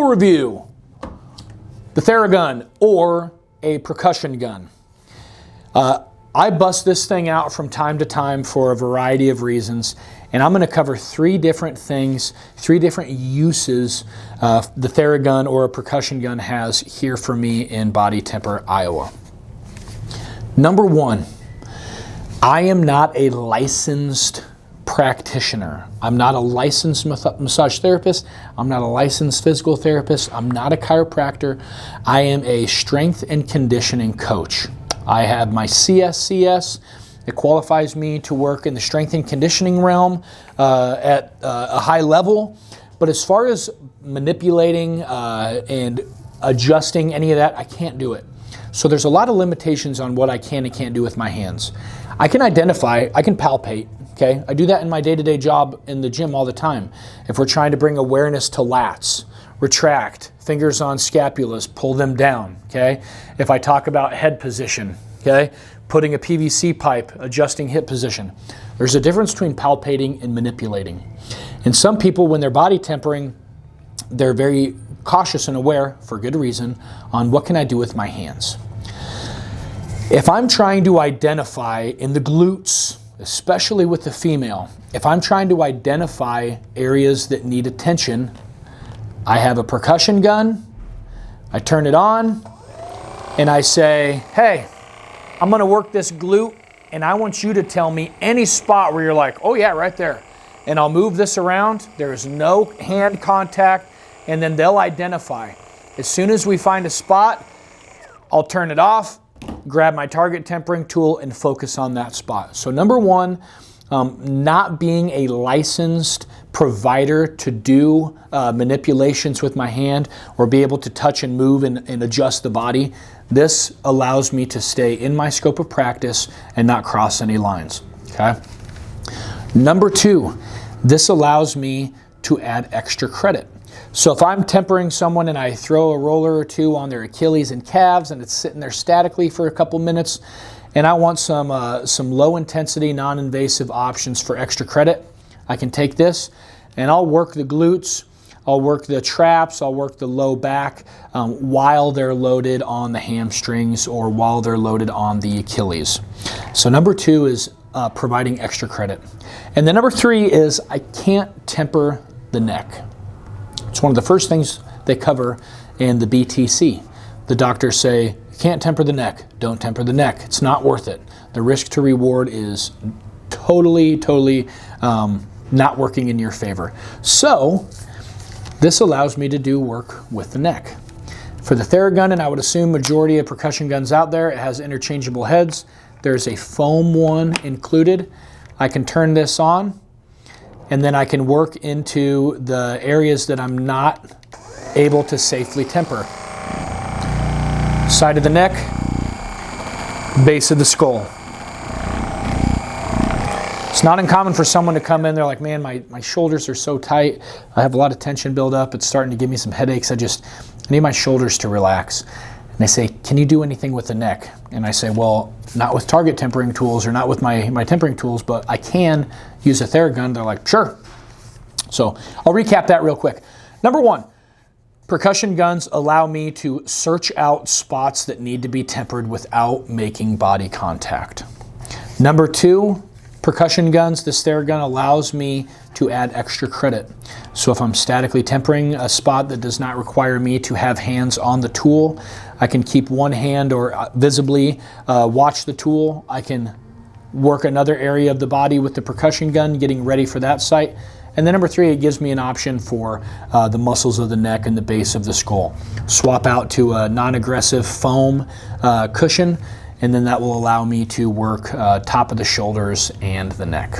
review, the TheraGun or a percussion gun. I bust this thing out from time to time for a variety of reasons, and I'm going to cover three different things, three different uses the TheraGun or a percussion gun has here for me in Body Temper, Iowa. Number one, I am not a licensed practitioner. I'm not a licensed massage therapist. I'm not a licensed physical therapist. I'm not a chiropractor. I am a strength and conditioning coach. I have my CSCS. It qualifies me to work in the strength and conditioning realm at a high level. But as far as manipulating and adjusting any of that, I can't do it. So there's a lot of limitations on what I can and can't do with my hands. I can identify, I can palpate, okay? I do that in my day-to-day job in the gym all the time. If we're trying to bring awareness to lats, retract, fingers on scapulas, pull them down, okay? If I talk about head position, okay? Putting a PVC pipe, adjusting hip position. There's a difference between palpating and manipulating. And some people, when they're body tempering, they're very cautious and aware, for good reason, on what can I do with my hands. If I'm trying to identify in the glutes, especially with the female, if I'm trying to identify areas that need attention, I have a percussion gun, I turn it on, and I say, hey, I'm gonna work this glute, and I want you to tell me any spot where you're like, oh yeah, right there. And I'll move this around, there's no hand contact, and then they'll identify. As soon as we find a spot, I'll turn it off, grab my target tempering tool and focus on that spot. So number one, not being a licensed provider to do manipulations with my hand or be able to touch and move and adjust the body, this allows me to stay in my scope of practice and not cross any lines, okay? Number two, this allows me to add extra credit. So if I'm tempering someone and I throw a roller or two on their Achilles and calves and it's sitting there statically for a couple minutes and I want some low intensity, non-invasive options for extra credit, I can take this and I'll work the glutes, I'll work the traps, I'll work the low back while they're loaded on the hamstrings or while they're loaded on the Achilles. So number two is providing extra credit. And then number three is I can't temper the neck. It's one of the first things they cover in the BTC. The doctors say, you can't temper the neck, don't temper the neck. It's not worth it. The risk to reward is totally not working in your favor. So this allows me to do work with the neck. For the TheraGun, and I would assume majority of percussion guns out there, it has interchangeable heads. There's a foam one included. I can turn this on, and then I can work into the areas that I'm not able to safely temper. Side of the neck, base of the skull. It's not uncommon for someone to come in, they're like, man, my shoulders are so tight, I have a lot of tension build up, it's starting to give me some headaches, I need my shoulders to relax. And they say, can you do anything with the neck? And I say, well, not with target tempering tools or not with my tempering tools, but I can use a TheraGun. They're like, sure. So I'll recap that real quick. Number one, percussion guns allow me to search out spots that need to be tempered without making body contact. Number two, percussion guns, this TheraGun allows me to add extra credit. So if I'm statically tempering a spot that does not require me to have hands on the tool, I can keep one hand or visibly watch the tool. I can work another area of the body with the percussion gun, getting ready for that site. And then number three, it gives me an option for the muscles of the neck and the base of the skull. Swap out to a non-aggressive foam cushion, and then that will allow me to work top of the shoulders and the neck.